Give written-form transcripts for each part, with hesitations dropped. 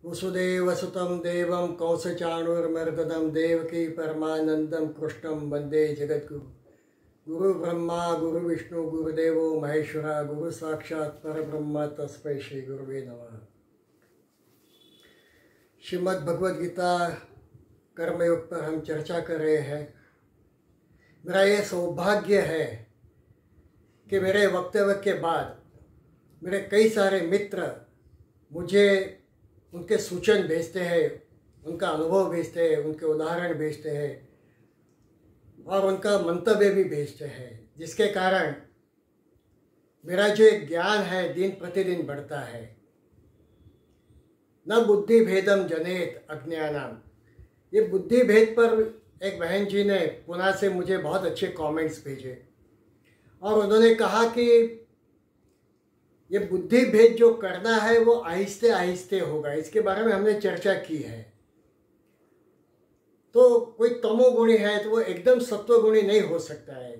वसुदेवसुतं देवं कंसचाणूरमर्दनं देवकी परमानंदं कृष्णं वंदे जगद्गुरु। गुरु ब्रह्मा गुरु विष्णु गुरुदेवो महेश्वरा गुरु साक्षात् परब्रह्म तस्मै श्री गुरुवे नमः। श्रीमद् भगवद गीता कर्मयोग पर हम चर्चा कर रहे हैं। मेरा ये सौभाग्य है कि मेरे वक्तव्य के बाद मेरे कई सारे मित्र मुझे उनके सूचन भेजते हैं, उनका अनुभव भेजते हैं, उनके उदाहरण भेजते हैं और उनका मंतव्य भी भेजते हैं, जिसके कारण मेरा जो एक ज्ञान है दिन प्रतिदिन बढ़ता है। न बुद्धि भेदम जनेत अज्ञानम, ये बुद्धि भेद पर एक बहन जी ने पुणे से मुझे बहुत अच्छे कमेंट्स भेजे और उन्होंने कहा कि ये बुद्धि भेद जो करना है वो आहिस्ते आहिस्ते होगा। इसके बारे में हमने चर्चा की है। तो कोई तमोगुणी है तो वो एकदम सत्वगुणी नहीं हो सकता है।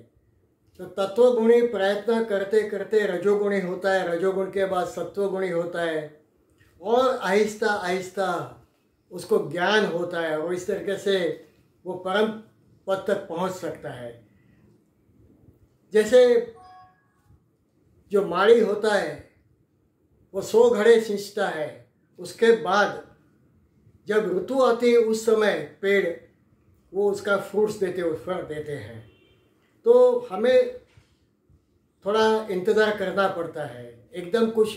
तो तत्वगुणी प्रयत्न करते करते रजोगुणी होता है, रजोगुण के बाद सत्वगुणी होता है और आहिस्ता आहिस्ता उसको ज्ञान होता है और इस तरीके से वो परम पद तक पहुंच सकता है। जैसे जो माड़ी होता है वो 100 घड़े सींचता है, उसके बाद जब ऋतु आती है उस समय पेड़ वो उसका फ्रूट्स देते हैं, फल देते हैं। तो हमें थोड़ा इंतज़ार करना पड़ता है, एकदम कुछ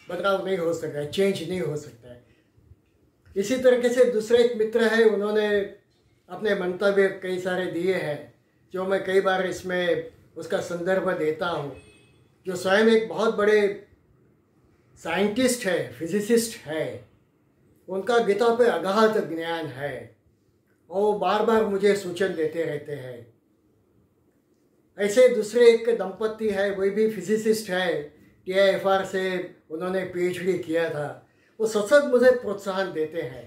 बदलाव नहीं हो सकता है, चेंज नहीं हो सकता है। इसी तरीके से दूसरे एक मित्र है, उन्होंने अपने मंतव्य कई सारे दिए हैं जो मैं कई बार इसमें उसका संदर्भ देता हूँ। जो स्वयं एक बहुत बड़े साइंटिस्ट है, फिजिसिस्ट है, उनका गीता पे अगाध ज्ञान है और वो बार बार मुझे सूचन देते रहते हैं। ऐसे दूसरे एक दंपति है, वही भी फिजिसिस्ट है, TIFR से उन्होंने PhD किया था। वो सतत मुझे प्रोत्साहन देते हैं।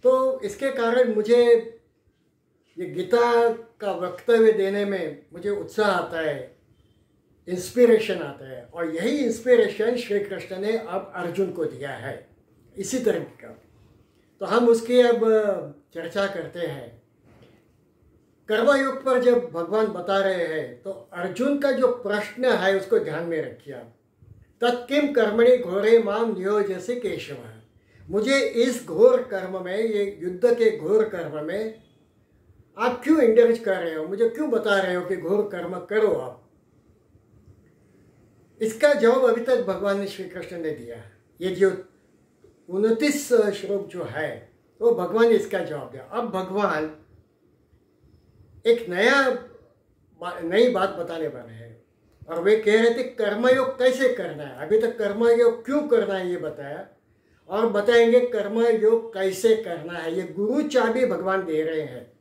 तो इसके कारण मुझे ये गीता का वक्तव्य देने में मुझे उत्साह आता है, इंस्पिरेशन आता है। और यही इंस्पिरेशन श्री कृष्ण ने अब अर्जुन को दिया है, इसी तरह का। तो हम उसकी अब चर्चा करते हैं। कर्मयोग पर जब भगवान बता रहे हैं तो अर्जुन का जो प्रश्न है उसको ध्यान में रखिए। तत्किम कर्मणि घोरे माम नियोजयसि केशव, मुझे इस घोर कर्म में, ये युद्ध के घोर कर्म में आप क्यों इंडल्ज कर रहे हो, मुझे क्यों बता रहे हो कि घोर कर्म करो आप। इसका जवाब अभी तक भगवान ने श्री कृष्ण ने दिया। ये जो 29 श्लोक जो है वो भगवान ने इसका जवाब दिया। अब भगवान एक नई बात बताने वाले हैं और वे कह रहे थे कर्मयोग कैसे करना है। अभी तक कर्मयोग क्यों करना है ये बताया और बताएंगे कर्मयोग कैसे करना है। ये गुरु चाबी भगवान दे रहे हैं,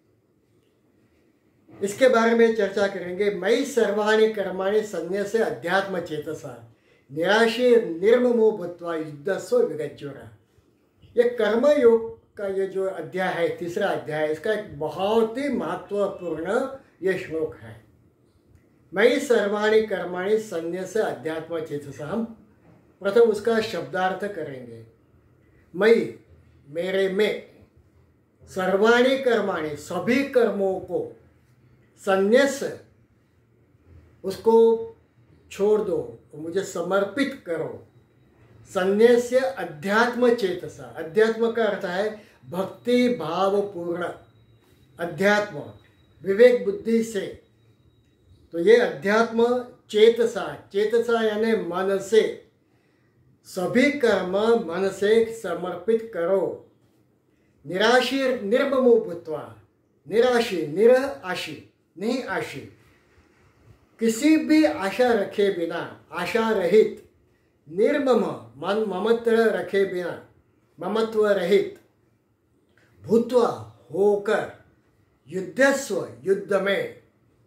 इसके बारे में चर्चा करेंगे। मयि सर्वाणि कर्माणि संन्यस्य अध्यात्म चेतसा निराशी निर्ममो भूत्वा युद्धस्व विगज्योरा। ये कर्मयोग का ये जो अध्याय है, तीसरा अध्याय, इसका एक बहुत ही महत्वपूर्ण ये श्लोक है। मयि सर्वाणि कर्माणि संन्यस्य अध्यात्म चेतसा। हम प्रथम उसका शब्दार्थ करेंगे। मयि मेरे में, सर्वाणि कर्माणि सभी कर्मों को, संन्यास उसको छोड़ दो, मुझे समर्पित करो। संन्यास्य अध्यात्म चेतसा, अध्यात्म का अर्थ है भक्ति भाव पूर्ण अध्यात्म, विवेक बुद्धि से। तो ये अध्यात्म चेतसा, चेतसा यानी मन से, सभी कर्म मन से समर्पित करो। निराशी निर्ममो भूत्वा, निराशी, निरह आशी, नहीं आशी, किसी भी आशा रखे बिना, आशा रहित, निर्मम मन ममत्व रखे बिना, ममत्व रहित, भूत्वा होकर, युद्धस्व युद्ध में,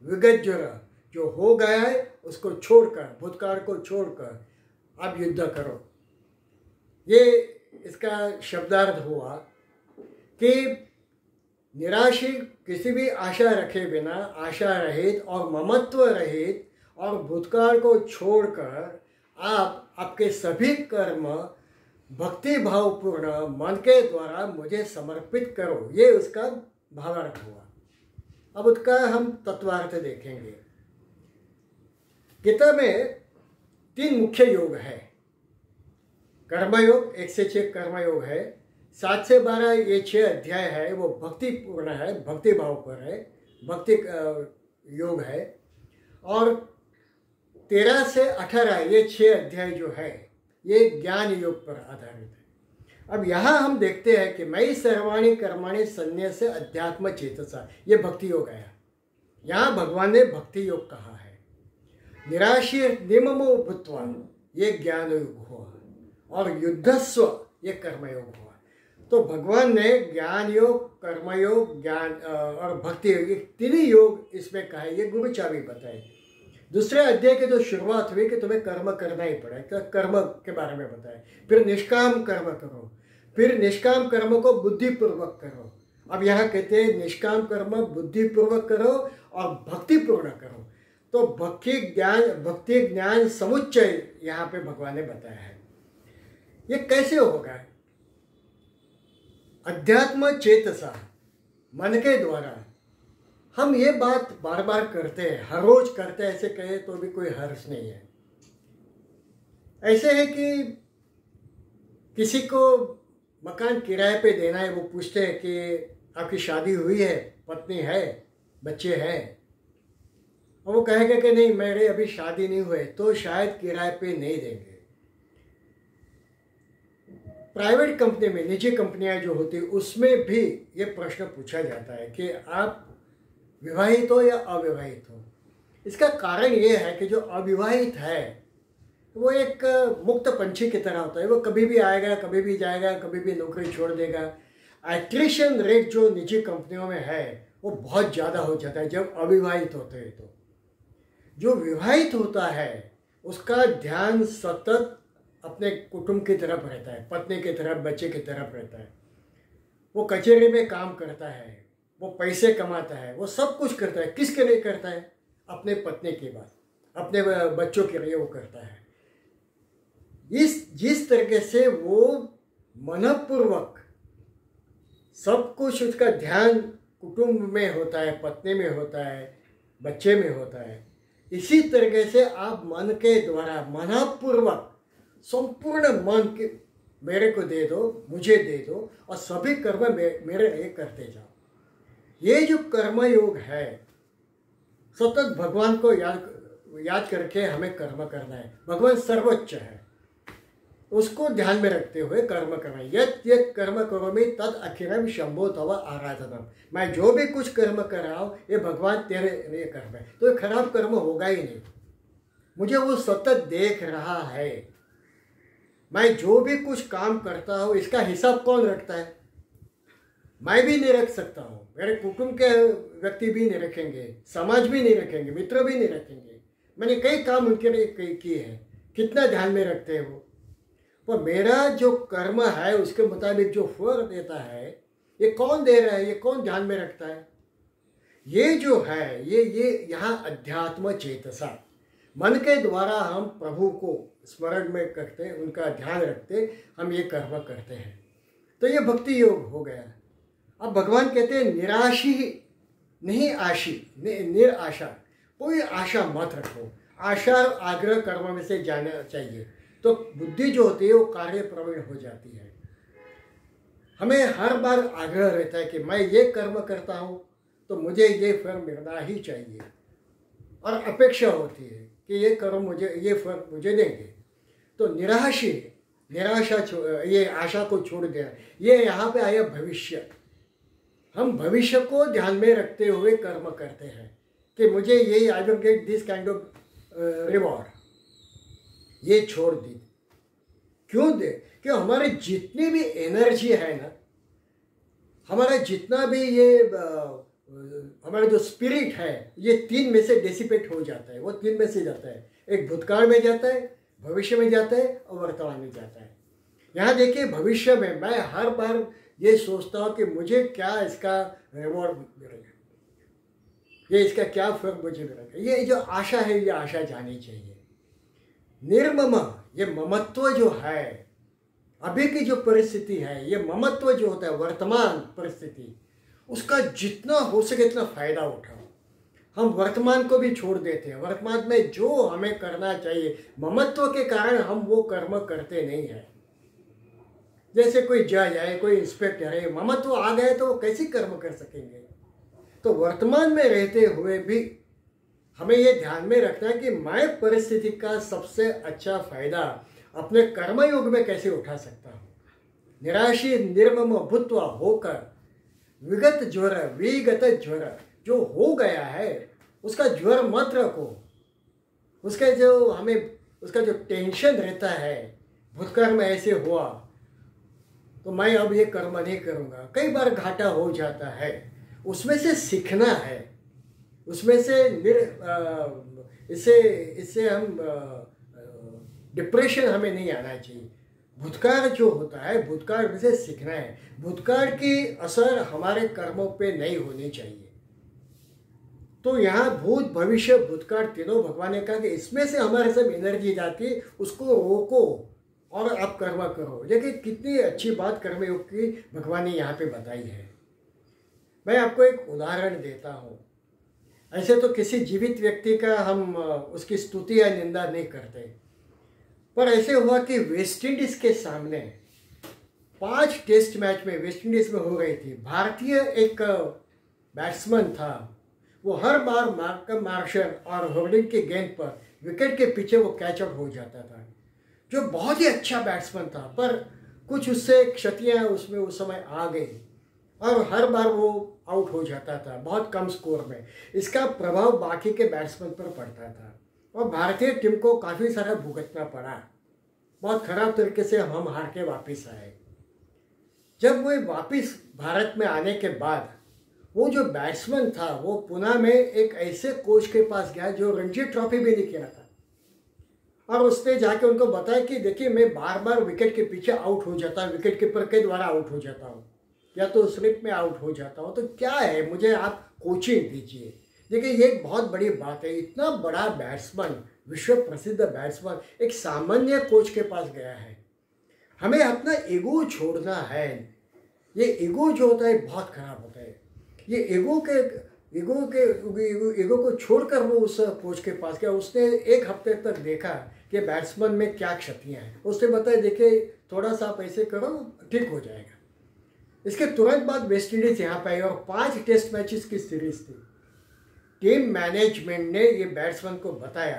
विगज्वर जो हो गया है उसको छोड़कर, भूतकाल को छोड़कर अब युद्ध करो। ये इसका शब्दार्थ हुआ कि निराशी, किसी भी आशा रखे बिना, आशा रहित और ममत्व रहित और भूतकाल को छोड़कर आप आपके सभी कर्म भक्ति भावपूर्ण मन के द्वारा मुझे समर्पित करो, ये उसका भावार्थ हुआ। अब उसका हम तत्वार्थ देखेंगे। गीता में 3 मुख्य योग है। कर्मयोग 1 से 6 कर्मयोग है, 7 से 12 ये 6 अध्याय है, वो भक्ति पूर्ण है, भक्ति भाव पर है, भक्ति योग है। और 13 से 18 ये 6 अध्याय जो है ये ज्ञान योग पर आधारित है। अब यहाँ हम देखते हैं कि मयि सर्वाणि कर्माणि संन्यास अध्यात्म चेतसा, ये भक्ति योग आया। यहाँ भगवान ने भक्ति योग कहा है। निराशीर निममो भूत्वा, ये ज्ञान योग हुआ, और युद्धस्व ये कर्मयोग हुआ। तो भगवान ने ज्ञान योग, कर्मयोग, ज्ञान और भक्ति योग, ये 3 योग इसमें कहा है। ये गुरु चाबी बताई। दूसरे अध्याय की जो शुरुआत हुई कि तुम्हें कर्म करना ही पड़ेगा, कर्म के बारे में बताया। फिर निष्काम कर्म करो, फिर निष्काम कर्म को बुद्धिपूर्वक करो। अब यहाँ कहते हैं निष्काम कर्म बुद्धिपूर्वक करो और भक्तिपूर्ण करो। तो भक्ति ज्ञान समुच्चय यहाँ पे भगवान ने बताया है। ये कैसे होगा? अध्यात्म चेतसा, मन के द्वारा। हम ये बात बार बार करते हैं, हर रोज करते हैं, ऐसे कहे तो भी कोई हर्ष नहीं है। ऐसे है कि किसी को मकान किराए पे देना है, वो पूछते हैं कि आपकी शादी हुई है, पत्नी है, बच्चे हैं, और वो कहेगा कि नहीं मेरे अभी शादी नहीं हुए, तो शायद किराए पे नहीं देंगे। प्राइवेट कंपनी में, निजी कंपनियां जो होती है, उसमें भी ये प्रश्न पूछा जाता है कि आप विवाहित हो या अविवाहित हो। इसका कारण ये है कि जो अविवाहित है वो एक मुक्त पंछी की तरह होता है। वो कभी भी आएगा, कभी भी जाएगा, कभी भी नौकरी छोड़ देगा। एट्रिशन रेट जो निजी कंपनियों में है वो बहुत ज़्यादा हो जाता है जब अविवाहित होते हैं। तो जो विवाहित होता है उसका ध्यान सतत अपने कुटुंब की तरफ रहता है, पत्नी की तरफ, बच्चे की तरफ रहता है। वो कचहरी में काम करता है, वो पैसे कमाता है, वो सब कुछ करता है। किसके लिए करता है? अपने पत्नी की बात, अपने बच्चों के लिए वो करता है। जिस तरीके से वो मनपूर्वक सब कुछ, उसका ध्यान कुटुंब में होता है, पत्नी में होता है, बच्चे में होता है, इसी तरीके से आप मन के द्वारा मनपूर्वक संपूर्ण मन के मेरे को दे दो, मुझे दे दो, और सभी कर्म मेरे लिए करते जाओ। ये जो कर्म योग है, सतत भगवान को याद करके हमें कर्म करना है। भगवान सर्वोच्च है, उसको ध्यान में रखते हुए कर्म करना है। यत् यत् कर्म करोमि तद अखिलम शंभो तव आराधनम। मैं जो भी कुछ कर्म कर रहा हूँ ये भगवान तेरे लिए कर्म है, तो ये खराब कर्म होगा ही नहीं। मुझे वो सतत देख रहा है। मैं जो भी कुछ काम करता हूँ इसका हिसाब कौन रखता है? मैं भी नहीं रख सकता हूँ, मेरे कुटुंब के व्यक्ति भी नहीं रखेंगे, समाज भी नहीं रखेंगे, मित्र भी नहीं रखेंगे। मैंने कई काम उनके लिए किए हैं, कितना ध्यान में रखते हैं वो। पर मेरा जो कर्म है उसके मुताबिक जो फल देता है ये कौन दे रहा है, ये कौन ध्यान में रखता है? ये जो है ये यहाँ अध्यात्म चेतसा, मन के द्वारा हम प्रभु को स्मरण में करते, उनका ध्यान रखते हम ये कर्म करते हैं। तो ये भक्ति योग हो गया। अब भगवान कहते हैं निराशी नहीं आशी, निराशा, कोई आशा मत रखो। आशा आग्रह कर्म में से जाना चाहिए, तो बुद्धि जो होती है वो कार्य प्रवीण हो जाती है। हमें हर बार आग्रह रहता है कि मैं ये कर्म करता हूँ तो मुझे ये फल मिलना ही चाहिए, और अपेक्षा होती है कि ये कर्म मुझे, ये फल मुझे देंगे। तो निराशा ये आशा को छोड़ देना, ये यहाँ पे आया भविष्य। हम भविष्य को ध्यान में रखते हुए कर्म करते हैं कि मुझे ये I will get this kind of reward, ये छोड़ दी। क्यों दे? कि हमारी जितनी भी एनर्जी है ना, हमारा जितना भी ये हमारा जो स्पिरिट है, ये 3 में से डिसिपेट हो जाता है। वो 3 में से जाता है, एक भूतकाल में जाता है, भविष्य में जाता है और वर्तमान में जाता है। यहाँ देखिए भविष्य में मैं हर बार ये सोचता हूँ कि मुझे क्या इसका रिवॉर्ड मिलेगा, ये इसका क्या फल मुझे मिलेगा। ये जो आशा है ये आशा जानी चाहिए। निर्मम, ये ममत्व जो है, अभी की जो परिस्थिति है, ये ममत्व जो होता है वर्तमान परिस्थिति, उसका जितना हो सके इतना फायदा उठाओ। हम वर्तमान को भी छोड़ देते हैं, वर्तमान में जो हमें करना चाहिए ममत्व के कारण हम वो कर्म करते नहीं हैं। जैसे कोई जज है, कोई इंस्पेक्टर है, ममत्व आ गए तो वो कैसे कर्म कर सकेंगे। तो वर्तमान में रहते हुए भी हमें ये ध्यान में रखना है कि मैं परिस्थिति का सबसे अच्छा फायदा अपने कर्मयोग में कैसे उठा सकता हूँ। निराशी निर्मम भूत्वा होकर विगत ज्वर जो हो गया है उसका ज्वर मत रखो। उसका जो टेंशन रहता है, भूतकाल में ऐसे हुआ तो मैं अब ये कर्म नहीं करूँगा, कई बार घाटा हो जाता है, उसमें से सीखना है। उसमें से इससे हम डिप्रेशन हमें नहीं आना चाहिए। भूतकाल जो होता है, भूतकाल में से सीखना है। भूतकाल की असर हमारे कर्मों पे नहीं होनी चाहिए। तो यहाँ भूत भविष्य भूतकाल तीनों भगवान ने कहा कि इसमें से हमारे सब एनर्जी जाती है, उसको रोको और आप कर्म करो। देखिए कितनी अच्छी बात कर्मयोग की भगवान ने यहाँ पे बताई है। मैं आपको एक उदाहरण देता हूँ। ऐसे तो किसी जीवित व्यक्ति का हम उसकी स्तुति या निंदा नहीं करते, पर ऐसे हुआ कि वेस्ट इंडीज के सामने 5 टेस्ट मैच में वेस्ट इंडीज में हो रही थी। भारतीय एक बैट्समैन था, वो हर बार मार्शल और होल्डिंग के गेंद पर विकेट के पीछे वो कैच आउट हो जाता था, जो बहुत ही अच्छा बैट्समैन था, पर कुछ उससे क्षतियाँ उसमें उस समय आ गई और हर बार वो आउट हो जाता था बहुत कम स्कोर में। इसका प्रभाव बाकी के बैट्समैन पर पड़ता था और भारतीय टीम को काफ़ी सारा भुगतना पड़ा। बहुत खराब तरीके से हम हार के वापस आए। जब वो वापस भारत में आने के बाद वो जो बैट्समैन था वो पुणे में एक ऐसे कोच के पास गया जो रणजी ट्रॉफी भी नहीं खेला था, और उसने जाके उनको बताया कि देखिए मैं बार बार विकेट के पीछे आउट हो जाता हूँ, विकेट कीपर के द्वारा आउट हो जाता हूँ या तो स्लिप में आउट हो जाता हूँ, तो क्या है मुझे आप कोचिंग दीजिए। देखिए ये एक बहुत बड़ी बात है। इतना बड़ा बैट्समैन, विश्व प्रसिद्ध बैट्समैन एक सामान्य कोच के पास गया है। हमें अपना ईगो छोड़ना है। ये ईगो जो होता है बहुत खराब होता है। ये ईगो को छोड़कर वो उस कोच के पास गया। उसने 1 हफ्ते तक देखा कि बैट्समैन में क्या क्षतियाँ हैं। उसने बताया देखिए थोड़ा सा आप ऐसे करो ठीक हो जाएगा। इसके तुरंत बाद वेस्ट इंडीज यहाँ पे आई और 5 टेस्ट मैचेस की सीरीज थी। टीम मैनेजमेंट ने ये बैट्समैन को बताया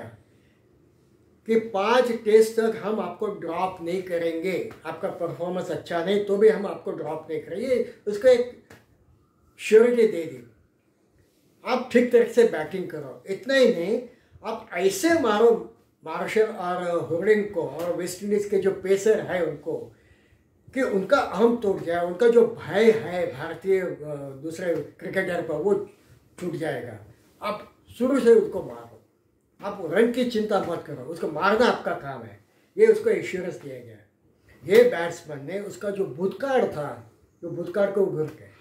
कि 5 टेस्ट तक हम आपको ड्रॉप नहीं करेंगे, आपका परफॉर्मेंस अच्छा नहीं तो भी हम आपको ड्रॉप नहीं करेंगे। उसको एक श्योरिटी दे दी, आप ठीक तरह से बैटिंग करो। इतना ही नहीं, आप ऐसे मारो मार्शल और होल्डिंग को और वेस्ट इंडीज के जो पेसर है उनको कि उनका अहम टूट जाए, उनका जो भय है भारतीय दूसरे क्रिकेटर पर वो छूट जाएगा। आप शुरू से उसको मारो, आप रन की चिंता मत करो, उसको मारना आपका काम है। ये उसको एश्योरेंस दिया गया। ये बैट्समैन ने उसका जो भूतकाल था, जो भूतकाल को उभर के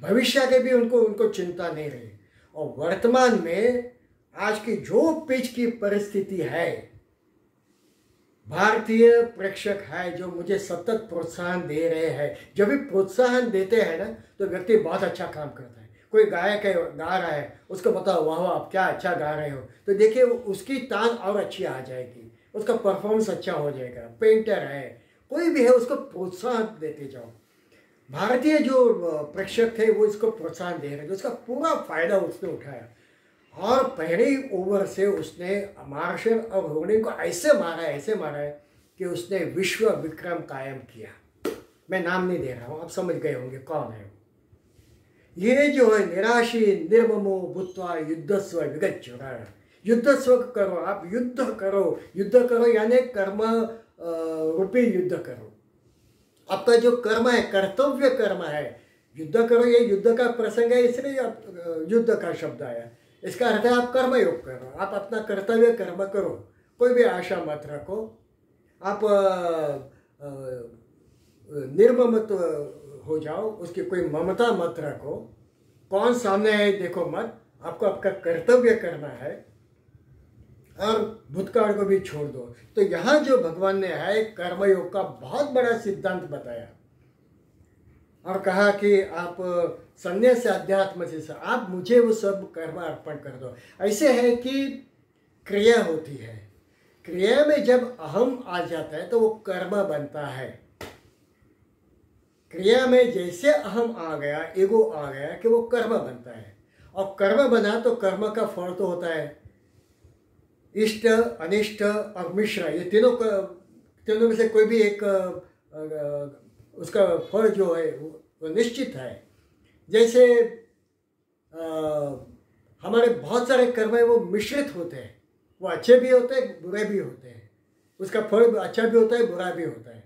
भविष्य के भी उनको चिंता नहीं रही। और वर्तमान में आज की जो पिच की परिस्थिति है, भारतीय प्रेक्षक है जो मुझे सतत प्रोत्साहन दे रहे हैं। जब भी प्रोत्साहन देते हैं ना तो व्यक्ति बहुत अच्छा काम करता है। कोई गायक है गा रहा है, उसको बताओ वाह आप क्या अच्छा गा रहे हो, तो देखिए उसकी तान और अच्छी आ जाएगी, उसका परफॉर्मेंस अच्छा हो जाएगा। पेंटर है, कोई भी है, उसको प्रोत्साहन देते जाओ। भारतीय जो प्रेक्षक थे वो इसको प्रोत्साहन दे रहे थे, उसका पूरा फायदा उसने उठाया और पहले ही ओवर से उसने मार्शल और होल्डिंग को ऐसे मारा है कि उसने विश्व विक्रम कायम किया। मैं नाम नहीं दे रहा हूँ, आप समझ गए होंगे कौन है। ये जो है निराशी निर्ममो भूत्वा युद्धस्व विगच्छ। युद्धस्व करो, आप युद्ध करो यानी कर्म रूपी युद्ध करो। आपका जो कर्म है, कर्तव्य कर्म है, युद्ध करो। ये युद्ध का प्रसंग है इसलिए युद्ध का शब्द आया। इसका अर्थ है आप कर्म योग करो, आप अपना कर्तव्य कर्म करो, कोई भी आशा मत रखो। आप निर्ममत्व हो जाओ, उसकी कोई ममता मत रखो। कौन सामने है देखो मत, आपको आपका कर्तव्य करना है। और भूतकाल को भी छोड़ दो। तो यहाँ जो भगवान ने है कर्मयोग का बहुत बड़ा सिद्धांत बताया और कहा कि आप संन्यास से अध्यात्म से आप मुझे वो सब कर्म अर्पण कर दो। ऐसे है कि क्रिया होती है, क्रिया में जब अहम आ जाता है तो वो कर्म बनता है। क्रिया में जैसे अहम आ गया, ईगो आ गया कि वो कर्म बनता है, और कर्म बना तो कर्म का फल तो होता है इष्ट, अनिष्ट और मिश्र। ये तीनों में से कोई भी एक उसका फल जो है वो निश्चित है। जैसे हमारे बहुत सारे कर्म है वो मिश्रित होते हैं, वो अच्छे भी होते हैं बुरे भी होते हैं, उसका फल अच्छा भी होता है बुरा भी होता है।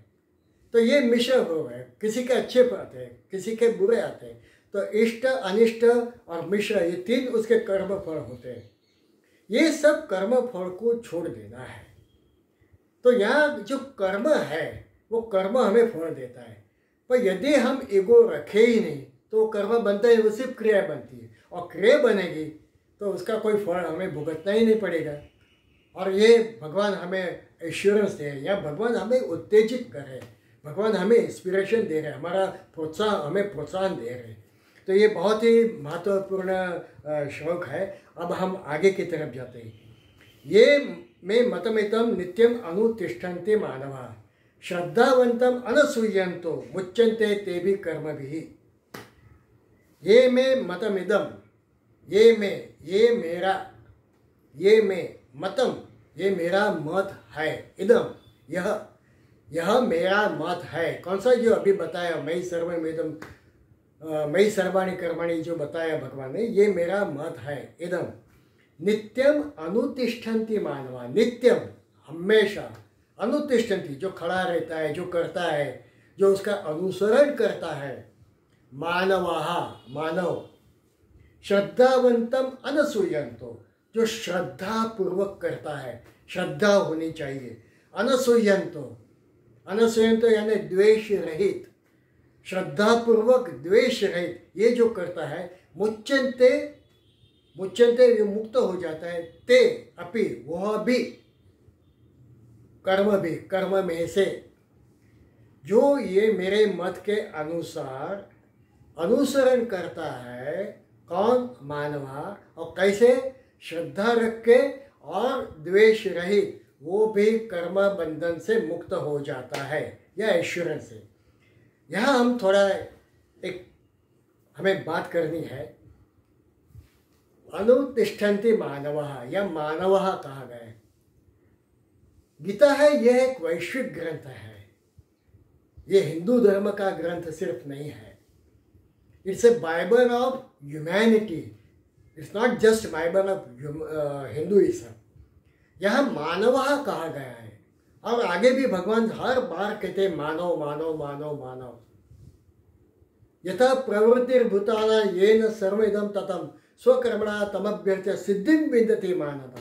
तो ये मिश्र हो गए, किसी के अच्छे आते हैं किसी के बुरे आते हैं। तो इष्ट, अनिष्ट और मिश्र ये तीन उसके कर्म फल होते हैं। ये सब कर्म फल को छोड़ देना है। तो यहाँ जो कर्म है वो कर्म हमें फल देता है, पर यदि हम ईगो रखे ही नहीं तो कर्म बनता है, वो सिर्फ क्रिया बनती है, और क्रिया बनेगी तो उसका कोई फल हमें भुगतना ही नहीं पड़ेगा। और ये भगवान हमें एश्योरेंस दे रहे हैं, या भगवान हमें उत्तेजित कर रहे हैं, भगवान हमें इंस्पिरेशन दे रहे हैं, हमारा हमें प्रोत्साहन दे रहे हैं। तो ये बहुत ही महत्वपूर्ण श्लोक है। अब हम आगे की तरफ जाते हैं। ये मे मतमितम नित्यम अनुतिष्ठन्ते मानवा श्रद्धावंतम अनसूयन्तो मुच्यन्ते ते भी कर्म भी। ये मे मतमिदम, ये मेरा, ये मे मतम, ये मेरा मत है, इदम यह मेरा मत है। कौन सा? जो अभी बताया मयि सर्वमिदं मयि सर्वाणि कर्माणि जो बताया भगवान ने, ये मेरा मत है। इदम नित्यम अनुतिष्ठन्ति मानवा, नित्यम हमेशा, अनुतिष्ठन्ति जो खड़ा रहता है, जो करता है, जो उसका अनुसरण करता है, मानवाहा मानव, श्रद्धावंतम अनसूयन्तो जो श्रद्धा पूर्वक करता है, श्रद्धा होनी चाहिए। अनसूयन्तो, अनसूयन्तो यानी द्वेष रहित, श्रद्धापूर्वक द्वेष रहित, ये जो करता है, मुच्यन्ते, मुच्यन्ते ये मुक्त हो जाता है, ते अपि वह भी, कर्म भी, कर्म में से, जो ये मेरे मत के अनुसार अनुसरण करता है। कौन? मानवा। और कैसे? श्रद्धा रख के और द्वेष रहित, वो भी कर्म बंधन से मुक्त हो जाता है, यह एश्योरेंस है। यहाँ हम थोड़ा एक हमें बात करनी है। अनुतिष्ठन्ति मानवः या मानवः कहा गया है। गीता है, यह एक वैश्विक ग्रंथ है, ये हिंदू धर्म का ग्रंथ सिर्फ नहीं है। It's a Bible of humanity, it's not just Bible of Hinduism. यहाँ मानवः कहा गया है, और आगे भी भगवान हर बार कहते हैं मानव मानव मानव मानव। यथा प्रवृत्तिर्भूतानां येन सर्वमिदं ततं स्वकर्मणा तमभ्यर्च्य सिद्धिं विन्दति मानव।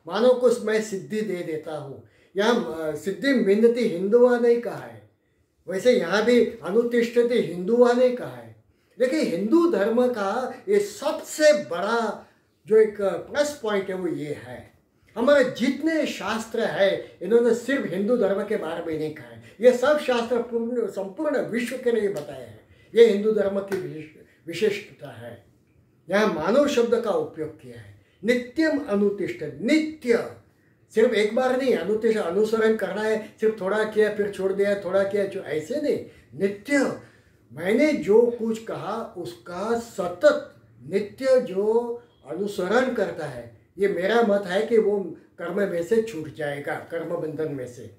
मानव को मैं सिद्धि दे देता हूँ। यहाँ सिद्धि विन्दति हिंदुआ नहीं कहा है, वैसे यहाँ भी अनुतिष्ठति हिंदुआ नहीं कहा है। लेकिन हिंदू धर्म का ये सबसे बड़ा जो एक प्लस पॉइंट है वो ये है, हमारे जितने शास्त्र है इन्होंने सिर्फ हिंदू धर्म के बारे में नहीं कहा है, ये सब शास्त्र संपूर्ण विश्व के लिए बताए हैं। ये हिंदू धर्म की विशेषता है। यहाँ मानव शब्द का उपयोग किया है। नित्यम अनुतिष्ठ, नित्य, सिर्फ एक बार नहीं अनुतिष्ठ, अनुसरण करना है, सिर्फ थोड़ा किया फिर छोड़ दिया, थोड़ा किया जो, ऐसे नहीं। नित्य, मैंने जो कुछ कहा उसका सतत नित्य जो अनुसरण करता है, ये मेरा मत है कि वो कर्म में से छूट जाएगा, कर्म बंधन में से।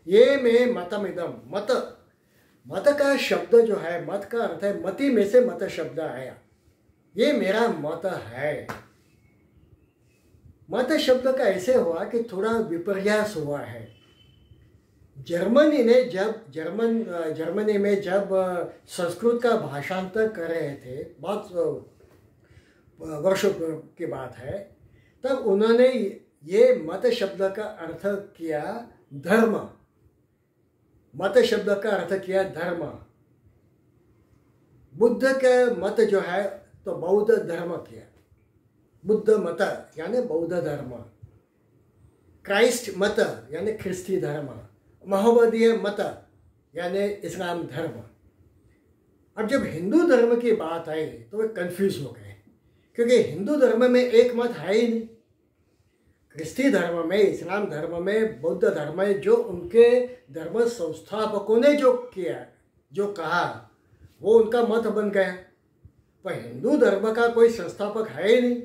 ये में मतमिदम, मत, मत का शब्द जो है, मत का अर्थ है मति में से मत शब्द आया, ये मेरा मत है। मत शब्द का ऐसे हुआ कि थोड़ा विपर्यास हुआ है। जर्मनी में जब संस्कृत का भाषांतर कर रहे थे, बहुत वर्षों की बात है, तब उन्होंने ये मत शब्द का अर्थ किया धर्म। मत शब्द का अर्थ किया धर्म। बुद्ध का मत जो है तो बौद्ध धर्म किया, बुद्ध मत यानी बौद्ध धर्म। क्राइस्ट मत यानी ख्रिस्ती धर्म, मोहम्मदीय मत यानी इस्लाम धर्म। अब जब हिंदू धर्म की बात आई तो वे कंफ्यूज हो गए, क्योंकि हिंदू धर्म में एक मत है ही नहीं। ख्रिस्ती धर्म में, इस्लाम धर्म में, बौद्ध धर्म में जो उनके धर्म संस्थापकों ने जो किया, जो कहा, वो उनका मत बन गया। पर हिंदू धर्म का कोई संस्थापक है ही नहीं,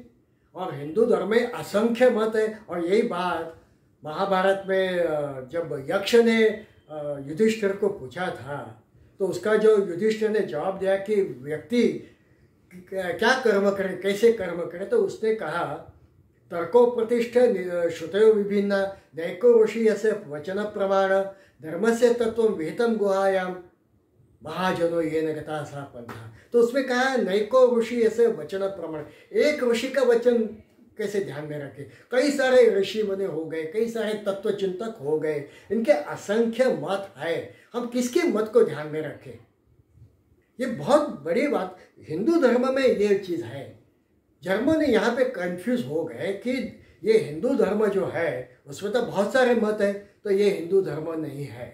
और हिंदू धर्म में असंख्य मत है। और यही बात महाभारत में जब यक्ष ने युधिष्ठिर को पूछा था, तो उसका जो युधिष्ठिर ने जवाब दिया कि व्यक्ति क्या कर्म करे, कैसे कर्म करे, तो उसने कहा तर्को प्रतिष्ठ श्रुतयो विभिन्न नैको ऋषि यस्य वचन प्रमाण धर्म से तत्व विहितम गुहायाम महाजनो ये नगता सा पंथा। तो उसमें कहा नैको ऋषि ऐसे वचन प्रमाण, एक ऋषि का वचन कैसे ध्यान में रखे। कई सारे ऋषि मुनि हो गए, कई सारे तत्व चिंतक हो गए, इनके असंख्य मत है, हम किसके मत को ध्यान में रखें। ये बहुत बड़ी बात हिंदू धर्म में ये चीज़ है। जर्मनी यहाँ पे कंफ्यूज हो गए कि ये हिंदू धर्म जो है उसमें तो बहुत सारे मत है, तो ये हिंदू धर्म नहीं है।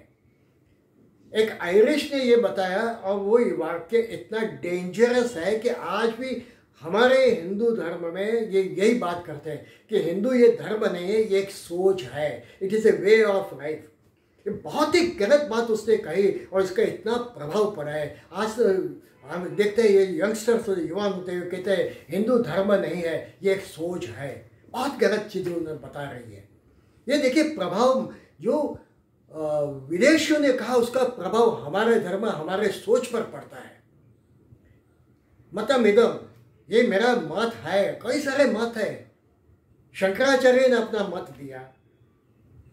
एक आयरिश ने ये बताया, और वो वाक्य इतना डेंजरस है कि आज भी हमारे हिंदू धर्म में ये यही बात करते हैं कि हिंदू ये धर्म नहीं है, ये एक सोच है, it is a way of life. ये बहुत ही गलत बात उसने कही और इसका इतना प्रभाव पड़ा है। आज हम देखते हैं ये यंगस्टर्स, युवान होते हुए कहते हैं हिंदू धर्म नहीं है, ये एक सोच है। बहुत गलत चीज़ें उन्हें बता रही है। ये देखिए प्रभाव जो विदेशियों ने कहा, उसका प्रभाव हमारे धर्म, हमारे सोच पर पड़ता है। मतम इदम, ये मेरा मत है, कई सारे मत है। शंकराचार्य ने अपना मत दिया,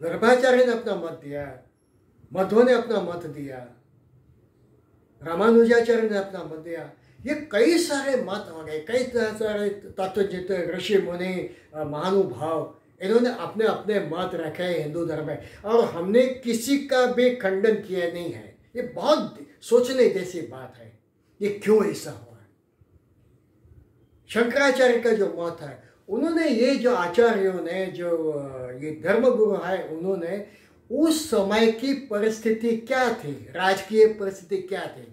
गर्भाचार्य ने अपना मत दिया, मध्व ने अपना मत दिया, रामानुजाचार्य ने अपना मत दिया। ये कई सारे मत हो गए, कई सारे तत्वचिंत ऋषि मुनि महानुभाव, इन्होंने अपने अपने मत रखे हैं हिंदू धर्म में, और हमने किसी का भी खंडन किया नहीं है। ये बहुत सोचने जैसी बात है, ये क्यों ऐसा हुआ। शंकराचार्य का जो मत है, उन्होंने ये जो आचार्यों ने, जो ये धर्मगुरु है, उन्होंने उस समय की परिस्थिति क्या थी, राजकीय परिस्थिति क्या थी,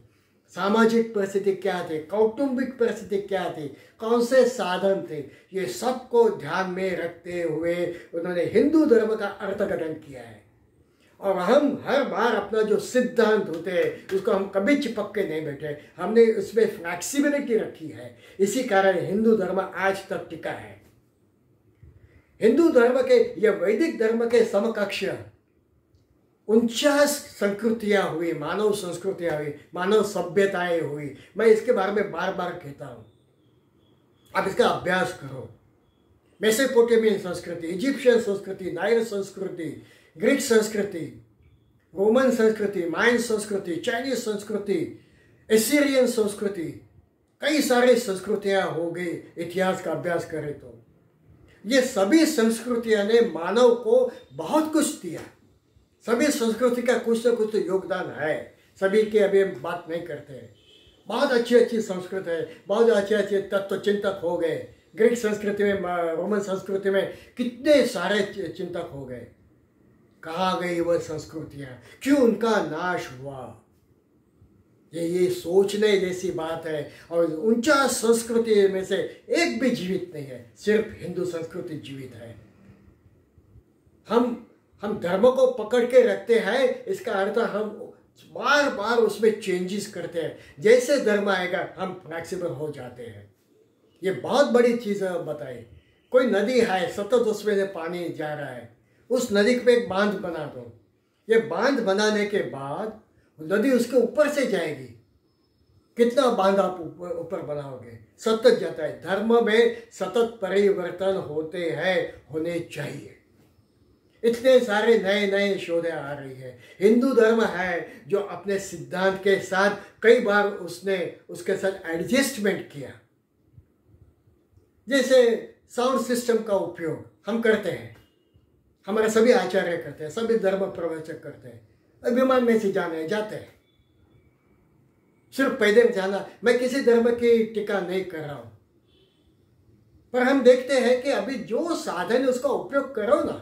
सामाजिक परिस्थिति क्या थी, कौटुंबिक परिस्थिति क्या थी, कौन से साधन थे, ये सबको ध्यान में रखते हुए उन्होंने हिंदू धर्म का अर्थघटन किया है। और हम हर बार अपना जो सिद्धांत होते हैं उसको हम कभी चिपक के नहीं बैठे, हमने उसमें फ्लैक्सिबिलिटी रखी है। इसी कारण हिंदू धर्म आज तक टिका है। हिंदू धर्म के या वैदिक धर्म के समकक्ष 49 संस्कृतियाँ हुई, मानव संस्कृतियाँ हुई, मानव सभ्यताएं हुई। मैं इसके बारे में बार बार कहता हूँ, आप इसका अभ्यास करो। मेसोपोटामियन संस्कृति, इजिप्शियन संस्कृति, नाइल संस्कृति, ग्रीक संस्कृति, रोमन संस्कृति, मायन संस्कृति, चाइनीज संस्कृति, एसीरियन संस्कृति, कई सारी संस्कृतियाँ हो गई। इतिहास का अभ्यास करें तो ये सभी संस्कृतियाँ ने मानव को बहुत कुछ दिया। सभी संस्कृति का कुछ न कुछ तो योगदान है, सभी की अभी हम बात नहीं करते हैं। बहुत अच्छी अच्छी संस्कृति है, बहुत अच्छे अच्छे तत्व चिंतक हो गए। ग्रीक संस्कृति में, रोमन संस्कृति में कितने सारे चिंतक हो गए। कहाँ गई वह संस्कृतियाँ, क्यों उनका नाश हुआ, ये सोचने जैसी बात है। और 49 संस्कृति में से एक भी जीवित नहीं है, सिर्फ हिंदू संस्कृति जीवित है। हम धर्म को पकड़ के रखते हैं, इसका अर्थ हम बार बार उसमें चेंजेस करते हैं। जैसे धर्म आएगा हम फ्लैक्सिबल हो जाते हैं। ये बहुत बड़ी चीज़ बताई। कोई नदी है, सतत उसमें से पानी जा रहा है, उस नदी पे एक बांध बना दो। ये बांध बनाने के बाद नदी उसके ऊपर से जाएगी। कितना बांध आप ऊपर बनाओगे, सतत जाता है। धर्म में सतत परिवर्तन होते हैं, होने चाहिए। इतने सारे नए नए शोधें आ रही है। हिंदू धर्म है जो अपने सिद्धांत के साथ कई बार उसने उसके साथ एडजस्टमेंट किया। जैसे साउंड सिस्टम का उपयोग हम करते हैं, हमारे सभी आचार्य करते हैं, सभी धर्म प्रवचक करते हैं। विमान में से जाते हैं, सिर्फ पैदल जाना। मैं किसी धर्म की टीका नहीं कर रहा हूं, पर हम देखते हैं कि अभी जो साधन है उसका उपयोग करो ना।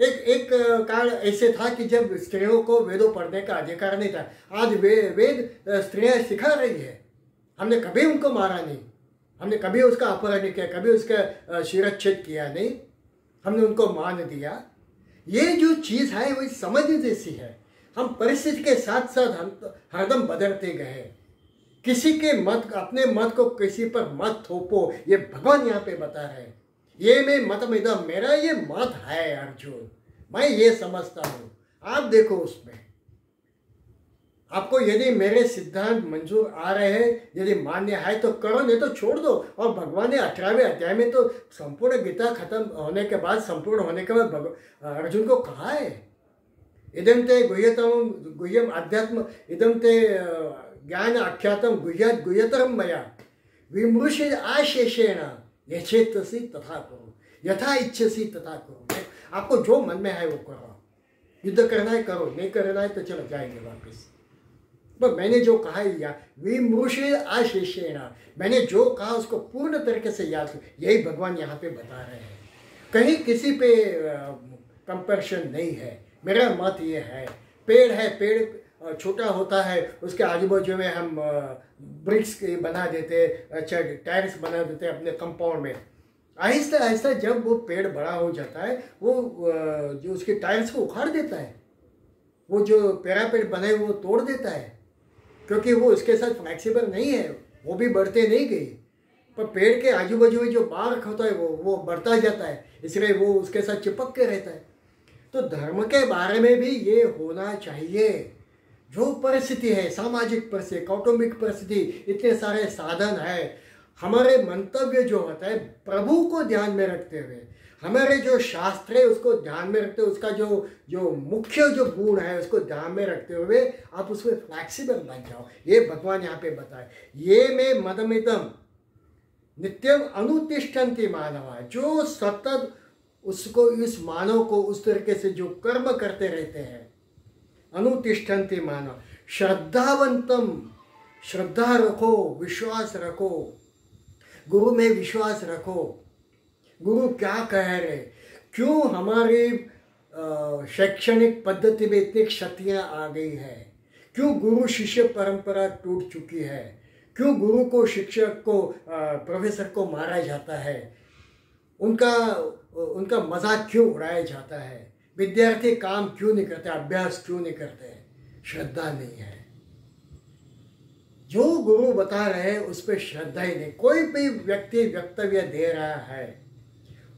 एक एक काल ऐसे था कि जब स्त्रियों को वेदों पढ़ने का अधिकार नहीं था। आज वेद स्त्रियां सिखा रही है। हमने कभी उनको मारा नहीं, हमने कभी उसका अपहरण नहीं किया, कभी उसका शिरच्छेद किया नहीं, हमने उनको मान दिया। ये जो चीज़ है वही समझ जैसी है। हम परिस्थिति के साथ साथ हम तो हरदम बदलते गए। किसी के मत, अपने मत को किसी पर मत थोपो, ये भगवान यहाँ पे बता रहे हैं। ये मैं मतमिदम, मेरा ये मत है अर्जुन, मैं ये समझता हूँ, आप देखो उसमें। आपको यदि मेरे सिद्धांत मंजूर आ रहे हैं, यदि मान्य है तो करो, नहीं तो छोड़ दो। और भगवान ने 18वें अध्याय में तो संपूर्ण गीता खत्म होने के बाद, संपूर्ण होने के बाद अर्जुन को कहा है, इदं ते गुह्यतम गुह्यम अध्यात्म, इदं ते ज्ञान आख्यातम गुह्यात गुह्यतरम मया विमृशेद आशेषेण यथेच्छसि तथा करो, यथा इच्छसि तथा करो। आपको जो मन में है वो करो, युद्ध करना है करो, नहीं करना है तो चलो जाएंगे वापस। पर मैंने जो कहा या विमृशेद आशेषेण, मैंने जो कहा उसको पूर्ण तरीके से याद करो। यही भगवान यहाँ पे बता रहे हैं। कहीं किसी पे कंपैरिजन नहीं है। मेरा मत ये है, पेड़ है, पेड़ छोटा होता है, उसके आजू बाजू में हम ब्रिक्स बना देते, अच्छा टायर्स बना देते अपने कंपाउंड में। आहिस्ता आहिस्ता जब वो पेड़ बड़ा हो जाता है, वो जो उसके टायर्स को उखाड़ देता है, वो जो पैरापेट बने वो तोड़ देता है, क्योंकि वो उसके साथ फ्लेक्सिबल नहीं है, वो भी बढ़ते नहीं गई। पर पेड़ के आजू बाजू में जो बार्क होता है वो बढ़ता जाता है, इसलिए वो उसके साथ चिपक के रहता है। तो धर्म के बारे में भी ये होना चाहिए। जो परिस्थिति है, सामाजिक परिस्थिति, कौटुंबिक परिस्थिति, इतने सारे साधन है, हमारे मंतव्य जो होता है प्रभु को ध्यान में रखते हुए, हमारे जो शास्त्र है उसको ध्यान में रखते हुए, उसका जो मुख्य जो गुण है उसको ध्यान में रखते हुए आप उसमें फ्लैक्सीबल बन जाओ। ये भगवान यहाँ पे बताए, ये में मदमिदम नित्यम अनुतिष्ठन्ति मानवा, जो सतत उसको, इस मानव को उस तरीके से जो कर्म करते रहते हैं, अनुतिष्ठन्ति मानव, श्रद्धावंतम, श्रद्धा रखो, विश्वास रखो, गुरु में विश्वास रखो। गुरु क्या कह रहे, क्यों हमारी शैक्षणिक पद्धति में इतनी क्षतियाँ आ गई है, क्यों गुरु शिष्य परंपरा टूट चुकी है, क्यों गुरु को, शिक्षक को, प्रोफेसर को मारा जाता है, उनका मजाक क्यों उड़ाया जाता है, विद्यार्थी काम क्यों नहीं करते, अभ्यास क्यों नहीं करते, श्रद्धा नहीं है। जो गुरु बता रहे हैं उस पर श्रद्धा ही नहीं। कोई भी व्यक्ति वक्तव्य दे रहा है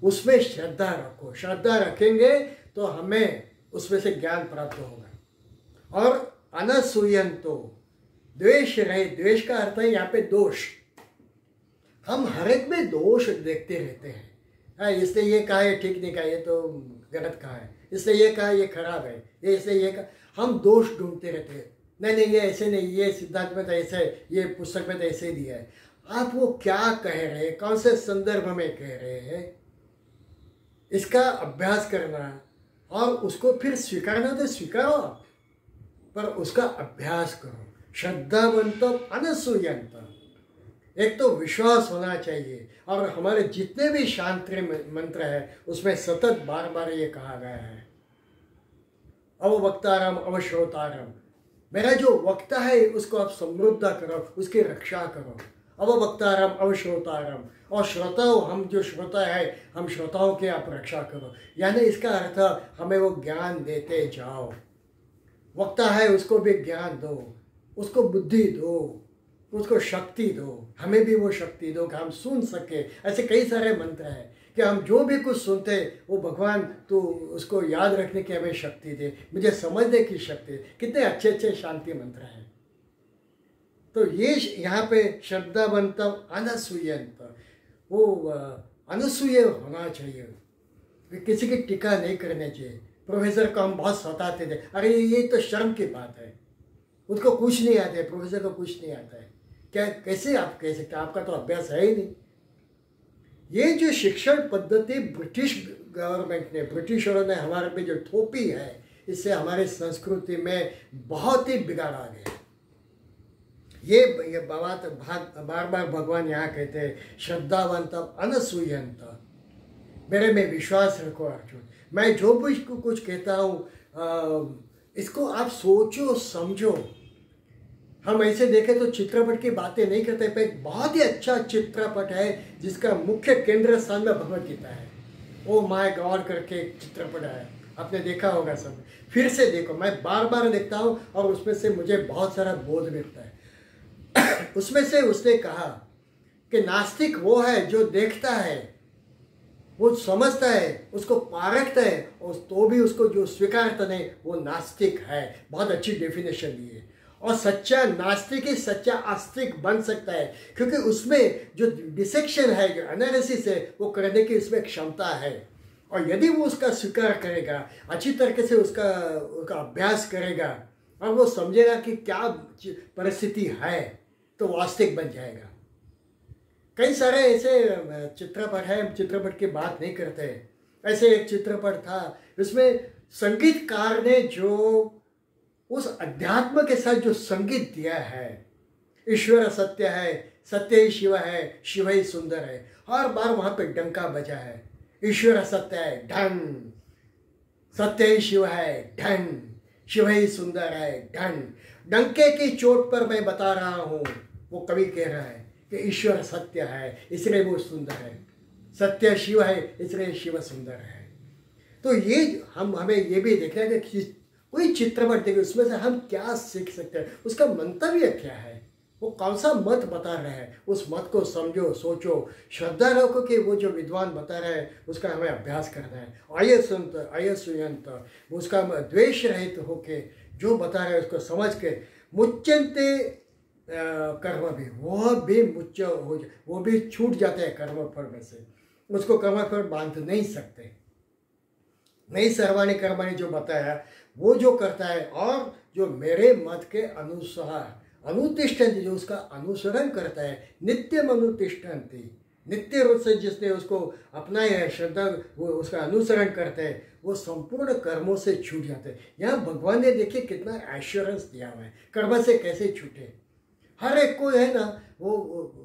उसमें श्रद्धा रखो, श्रद्धा रखेंगे तो हमें उसमें से ज्ञान प्राप्त होगा। और अनसूयंतो, द्वेष रहे, द्वेष का अर्थ है यहाँ पे दोष। हम हर एक में दोष देखते रहते हैं, इसने ये कहा है ठीक नहीं कहा, ये तो गलत कहा है, इसने ये कहा ये खराब है, ये इसने ये कहा, हम दोष ढूंढते रहते हैं। नहीं नहीं ये ऐसे नहीं, ये सिद्धांत में तो ऐसे है, ये पुस्तक में तो ऐसे ही दिया है। आप वो क्या कह रहे हैं, कौन से संदर्भ में कह रहे हैं, इसका अभ्यास करना और उसको फिर स्वीकारना तो स्वीकारो, पर उसका अभ्यास करो। श्रद्धावंत अनसूयंत, एक तो विश्वास होना चाहिए। और हमारे जितने भी शांति मंत्र है उसमें सतत बार बार ये कहा गया है, अववक्तारम अवश्रोतारम, मेरा जो वक्ता है उसको आप समृद्ध करो, उसकी रक्षा करो। अववक्तारम अवश्रोतारम, और श्रोताओं, हम जो श्रोता है हम श्रोताओं की आप रक्षा करो। यानी इसका अर्थ हमें वो ज्ञान देते जाओ। वक्ता है उसको भी ज्ञान दो, उसको बुद्धि दो, उसको शक्ति दो, हमें भी वो शक्ति दो कि हम सुन सके। ऐसे कई सारे मंत्र हैं कि हम जो भी कुछ सुनते वो भगवान तो उसको याद रखने की हमें शक्ति दे, मुझे समझने की शक्ति दे। कितने अच्छे अच्छे शांति मंत्र हैं। तो ये यहाँ पे श्रद्धावंतम अनसूयंत, वो अनसूय होना चाहिए, किसी की टीका नहीं करनी चाहिए। प्रोफेसर को हम बहुत सताते थे, अरे ये तो शर्म की बात है, उसको कुछ नहीं आता है, प्रोफेसर को कुछ नहीं आता है, क्या कैसे आप कह सकते, आपका तो अभ्यास है ही नहीं। ये जो शिक्षण पद्धति ब्रिटिश गवर्नमेंट ने, ब्रिटिशरों ने हमारे पे जो थोपी है, इससे हमारी संस्कृति में बहुत ही बिगाड़ आ गया। ये बात बार बार भगवान यहाँ कहते हैं, श्रद्धावंत अनसूयंत, मेरे में विश्वास रखो अर्जुन। मैं जो भी कुछ कहता हूँ इसको आप सोचो समझो। हम ऐसे देखें तो चित्रपट की बातें नहीं करते, पर एक बहुत ही अच्छा चित्रपट है जिसका मुख्य केंद्र स्थान में भगवद गीता है। ओ माय गॉड करके एक चित्रपट है, आपने देखा होगा सब। फिर से देखो, मैं बार बार देखता हूँ और उसमें से मुझे बहुत सारा बोध मिलता है। उसमें से उसने कहा कि नास्तिक वो है जो देखता है, वो समझता है, उसको पारखता है और तो भी उसको जो स्वीकारता नहीं, वो नास्तिक है। बहुत अच्छी डेफिनेशन दी है। और सच्चा नास्तिक ही सच्चा आस्तिक बन सकता है, क्योंकि उसमें जो डिसेक्शन है, जो एनालिसिस है, वो करने की उसमें क्षमता है। और यदि वो उसका स्वीकार करेगा, अच्छी तरीके से उसका अभ्यास करेगा और वो समझेगा कि क्या परिस्थिति है, तो वो आस्तिक बन जाएगा। कई सारे ऐसे चित्रपट हैं, हम चित्रपट की बात नहीं करते। ऐसे एक चित्रपट था, उसमें संगीतकार ने जो उस अध्यात्म के साथ जो संगीत दिया है, ईश्वर सत्य है, सत्य ही शिव है, शिव ही सुंदर है, हर बार वहाँ पे डंका बजा है। ईश्वर सत्य है, ढन, सत्य ही शिव है, ढन, शिव ही सुंदर है, ढन। डंके की चोट पर मैं बता रहा हूँ, वो कवि कह रहा है कि ईश्वर सत्य है इसलिए वो सुंदर है, सत्य शिव है इसलिए शिव सुंदर है। तो ये हमें ये भी देखना है कि कोई चित्रपट देखे उसमें से हम क्या सीख सकते हैं, उसका मंतव्य क्या है, वो कौन सा मत बता रहे हैं, उस मत को समझो, सोचो, श्रद्धा रखो कि वो जो विद्वान बता रहे हैं उसका हमें अभ्यास करना है। आय संत आय सुयंत, उसका द्वेष रहित होके जो बता रहे हैं उसको समझ के मुच्यंते कर्म भी मुच्च हो जाए, वो भी छूट जाते हैं कर्म फल में से, उसको कर्म फल बांध नहीं सकते। नहीं सर्वाणी कर्माणी जो बताया वो जो करता है और जो मेरे मत के अनुसार अनुतिष्ठन्ति, जो उसका अनुसरण करता है, नित्यम अनुतिष्ठन्ति, नित्य रूप से जिसने उसको अपनाया है, श्रद्धा वो उसका अनुसरण करते हैं, वो संपूर्ण कर्मों से छूट जाते हैं। यहाँ भगवान ने देखिए कितना एश्योरेंस दिया हुआ है, कर्म से कैसे छूटे। हर एक को है ना वो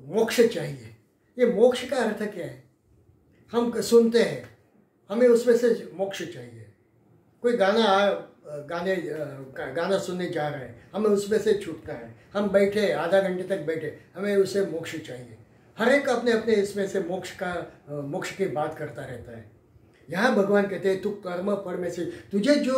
मोक्ष चाहिए। ये मोक्ष का अर्थ क्या है, हम सुनते हैं, हमें उसमें से मोक्ष चाहिए। कोई गाना सुनने जा रहे हैं, हमें उसमें से छूटना है। हम बैठे आधा घंटे तक बैठे, हमें उससे मोक्ष चाहिए। हर एक अपने अपने इसमें से मोक्ष की बात करता रहता है। यहाँ भगवान कहते हैं तू कर्म फल में से तुझे जो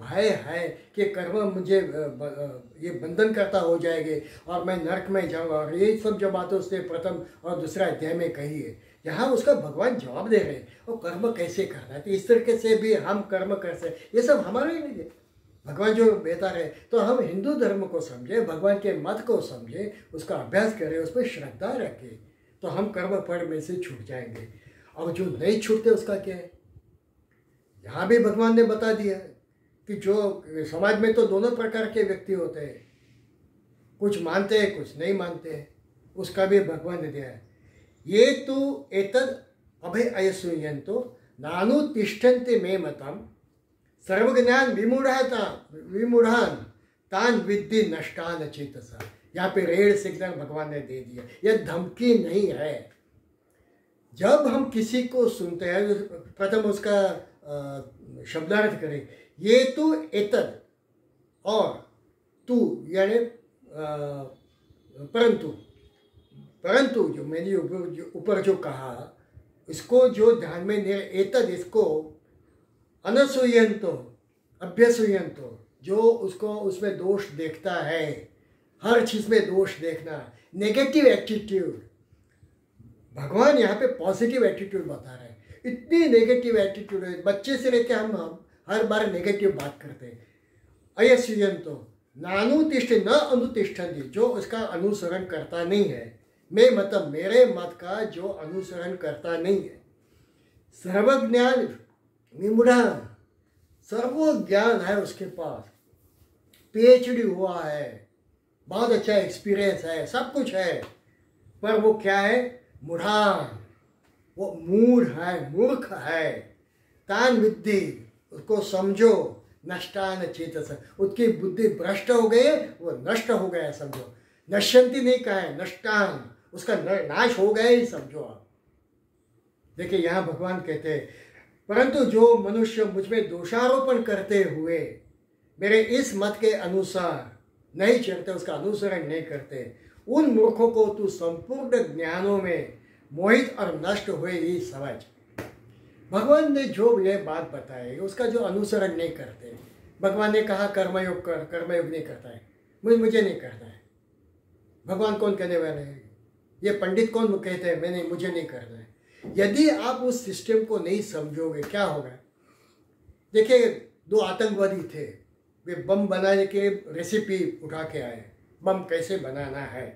भय है कि कर्म मुझे ये बंधन करता हो जाएंगे और मैं नरक में जाऊँगा, और ये सब जो बातें उसने प्रथम और दूसरा अध्याय में कही है, यहाँ उसका भगवान जवाब दे रहे हैं और कर्म कैसे करना है। तो इस तरीके से भी हम कर्म कर सकते, ये सब हमारे लिए नहीं है, भगवान जो बता रहे। तो हम हिंदू धर्म को समझे, भगवान के मत को समझे, उसका अभ्यास करें, उस पर श्रद्धा रखें, तो हम कर्म फल में से छूट जाएंगे। और जो नहीं छूटते उसका क्या है, यहाँ भी भगवान ने बता दिया कि जो समाज में तो दोनों प्रकार के व्यक्ति होते हैं, कुछ मानते हैं कुछ नहीं मानते हैं, उसका भी भगवान ने दिया है। ये तो एतद अभय अयसूयंतो नानु तिष्ठन्ते मे मतम सर्वज्ञान विमूढ़ान तान विद्धि नष्टान चेतसा। यहाँ पे रेड सिग्नल भगवान ने दे दिया, यह धमकी नहीं है। जब हम किसी को सुनते हैं, प्रथम उसका शब्दार्थ करें, ये तो एतद और तू यानी परंतु जो मैंने ऊपर जो कहा, इसको जो ध्यान में ले, एतद इसको अनसूयंतो अभ्यसूयंतो, जो उसको उसमें दोष देखता है, हर चीज़ में दोष देखना, नेगेटिव एटीट्यूड। भगवान यहाँ पे पॉजिटिव एटीट्यूड बता रहे हैं। इतनी नेगेटिव एटीट्यूड है, बच्चे से लेकर हम हर बार नेगेटिव बात करते हैं। अयस्यंतो नानुतिष्ठ न अनुतिष्ठन्ति, जो उसका अनुसरण करता नहीं है, मैं मतलब मेरे मत का जो अनुसरण करता नहीं है। सर्वज्ञान विमूढ़ान, सर्व ज्ञान है उसके पास, PhD हुआ है, बहुत अच्छा एक्सपीरियंस है, सब कुछ है, पर वो क्या है, मूढ़ान, वो मूढ़ है, मूर्ख है। तान विद्धि, उसको समझो, नष्टान चेतस, उसकी बुद्धि भ्रष्ट हो गई, वो नष्ट हो गया समझो। नश्यंती नहीं कहा है, नष्टान, उसका नाश हो गया ही समझो आप। देखिए यहाँ भगवान कहते हैं परंतु जो मनुष्य मुझ में दोषारोपण करते हुए मेरे इस मत के अनुसार नहीं चलते, उसका अनुसरण नहीं करते, उन मूर्खों को तू संपूर्ण ज्ञानों में मोहित और नष्ट हुए ही समझ। भगवान ने जो ये बात बताई उसका जो अनुसरण नहीं करते, भगवान ने कहा कर्मयोग कर, कर्मयोग नहीं करता है, मुझे नहीं करना है। भगवान कौन कहने वाले हैं? ये पंडित कौन कहते हैं मैंने मुझे नहीं करना है? यदि आप उस सिस्टम को नहीं समझोगे क्या होगा? देखिए, 2 आतंकवादी थे, वे बम बनाने के रेसिपी उठा के आए, बम कैसे बनाना है।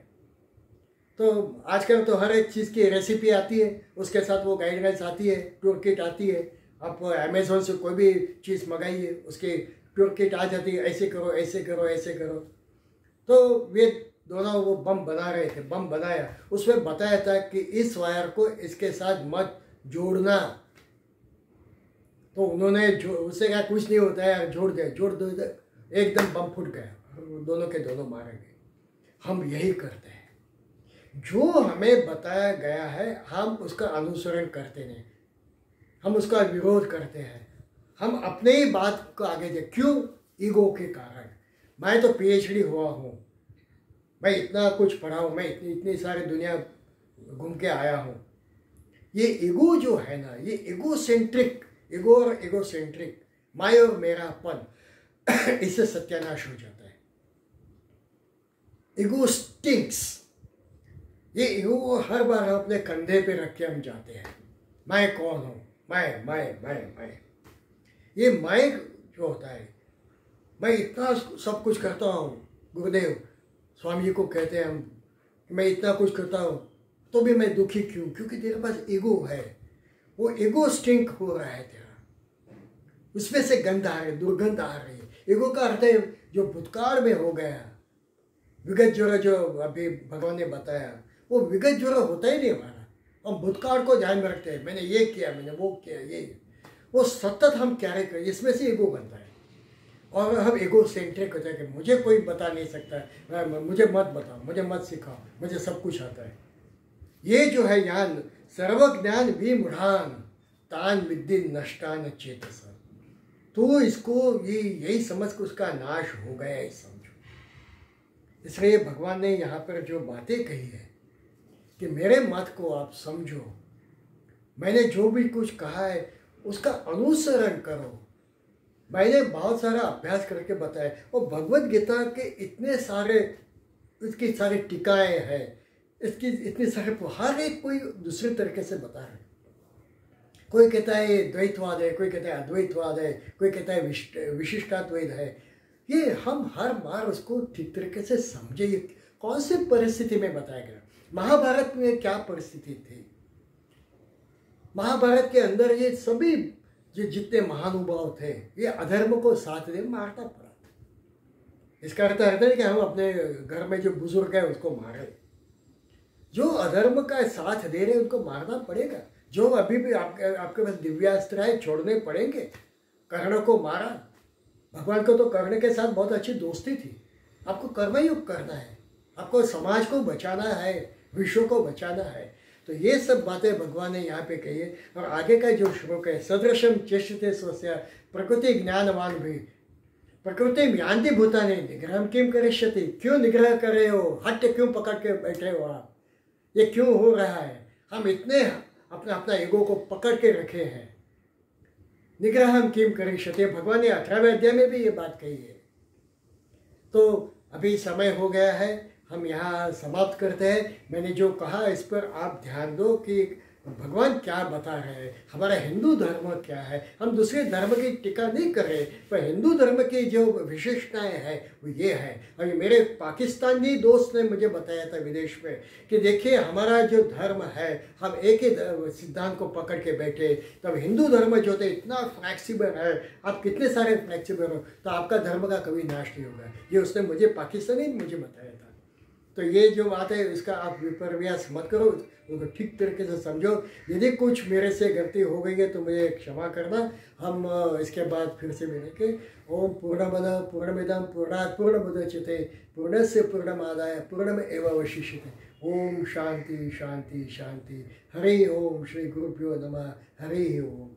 तो आजकल तो हर एक चीज़ की रेसिपी आती है, उसके साथ वो गाइडलाइंस आती है, टूर किट आती है। आप अमेज़ोन से कोई भी चीज़ मंगाइए, उसकी टूर किट आ जाती है, ऐसे करो ऐसे करो ऐसे करो। तो वे दोनों वो बम बना रहे थे, बम बनाया, उसमें बताया था कि इस वायर को इसके साथ मत जोड़ना। तो उन्होंने जो उससे क्या कुछ नहीं होता है, जोड़ दो, एकदम बम फूट गया, दोनों के दोनों मारे गए। हम यही करते हैं, जो हमें बताया गया है हम उसका अनुसरण करते नहीं, हम उसका विरोध करते हैं, हम अपने ही बात को आगे दे। क्यों? ईगो के कारण। मैं तो पीएचडी हुआ हूँ, मैं इतना कुछ पढ़ा हूँ, मैं इतनी सारी दुनिया घूम के आया हूँ। ये ईगो जो है ना, ये ईगोसेंट्रिक, ईगो और ईगोसेंट्रिक, मैं और मेरापन, इससे सत्यानाश हो जाता है। Ego stinks. ये ईगो हर बार हम अपने कंधे पे रख के हम जाते हैं, मैं कौन हूँ, मैं। ये मैं जो होता है, मैं इतना सब कुछ करता हूँ। गुरुदेव स्वामी जी को कहते हैं हम कि मैं इतना कुछ करता हूँ तो भी मैं दुखी क्यों? क्योंकि तेरे पास ईगो है, वो ईगो स्टिंक हो रहा है तेरा, उसमें से गंध आ रही, दुर्गंध आ रही है। ईगो का अर्थ है जो भूतकाल में हो गया, विगत ज्वर जो अभी भगवान ने बताया, वो विगत ज्वर होता ही नहीं हमारा। हम भूतकाल को ध्यान में रखते हैं, मैंने ये किया, मैंने वो किया, ये वो सतत हम कैरी करें, इसमें से ईगो बनता है। और हम ईगो सेंट्रिक होते हैं कि मुझे कोई बता नहीं सकता, मुझे मत बताओ, मुझे मत सिखाओ, मुझे सब कुछ आता है। ये जो है ज्ञान, सर्वज्ञान विमूढ़ान तान विद्धि नष्टान चेतस। तो इसको यही समझ के उसका नाश हो गया है, समझो। इसलिए भगवान ने यहाँ पर जो बातें कही है कि मेरे मत को आप समझो, मैंने जो भी कुछ कहा है उसका अनुसरण करो। मैंने बहुत सारा अभ्यास करके बताया, और भगवत गीता के इतने सारे, इसकी सारी टीकाएँ हैं, इसकी इतने सारे, हर एक कोई दूसरे तरीके से बता रहे हैं। कोई कहता है ये द्वैतवाद है, कोई कहता है अद्वैतवाद है, कोई कहता है विशिष्टाद्वैत है। ये हम हर बार उसको ठीक तरीके से समझे, कौन सी परिस्थिति में बताया गया। महाभारत में क्या परिस्थिति थी? महाभारत के अंदर ये सभी जो जितने महानुभाव थे, ये अधर्म को साथ दे मारना पड़ा। इसका अर्थ है कि हम अपने घर में जो बुजुर्ग है उसको मारे, जो अधर्म का साथ दे रहे उनको मारना पड़ेगा। जो अभी भी आपके पास दिव्यास्त्र है छोड़ने पड़ेंगे। कर्ण को मारा, भगवान को तो कर्ण के साथ बहुत अच्छी दोस्ती थी। आपको कर्मयोग करना है, आपको समाज को बचाना है, विश्व को बचाना है। तो ये सब बातें भगवान ने यहाँ पे कही है। और आगे का जो श्लोक है, सदृशम चेष्टते स्वस्य प्रकृति ज्ञानवान भी प्रकृति में यान्ति भूतानि निग्रह किम करिष्यति। क्यों निग्रह कर रहे हो? हट क्यों पकड़ के बैठे हो आप? ये क्यों हो रहा है? हम इतने अपना ईगो को पकड़ के रखे हैं। निग्रह हम किम करिष्यति, भगवान ने 18वें अध्याय में भी ये बात कही है। तो अभी समय हो गया है, हम यहाँ समाप्त करते हैं। मैंने जो कहा इस पर आप ध्यान दो कि भगवान क्या बता रहे हैं, हमारा हिंदू धर्म क्या है। हम दूसरे धर्म की टीका नहीं कर रहे, पर हिंदू धर्म की जो विशेषताएं हैं वो ये है। और ये मेरे पाकिस्तानी दोस्त ने मुझे बताया था विदेश में कि देखिए हमारा जो धर्म है, हम एक ही सिद्धांत को पकड़ के बैठे, तब हिंदू धर्म जो थे इतना फ्लैक्सीबल है, आप कितने सारे फ्लैक्सीबल हो तो आपका धर्म का कभी नाश नहीं होगा। ये उसने मुझे पाकिस्तानी मुझे बताया था। तो ये जो बात है इसका आप विपर्यास मत करो, उनको ठीक तरीके से समझो। यदि कुछ मेरे से गलती हो गई है तो मुझे क्षमा करना। हम इसके बाद फिर से मिलेंगे। ओम पूर्णमद पूर्णमिदं पूर्णात् पूर्णमुदच्यते पूर्णस्य पूर्णमादाय पूर्णमेवावशिष्यते। ओम शांति शांति शांति। हरि ओम। श्री गुरुभ्यो नमः। हरि ओम।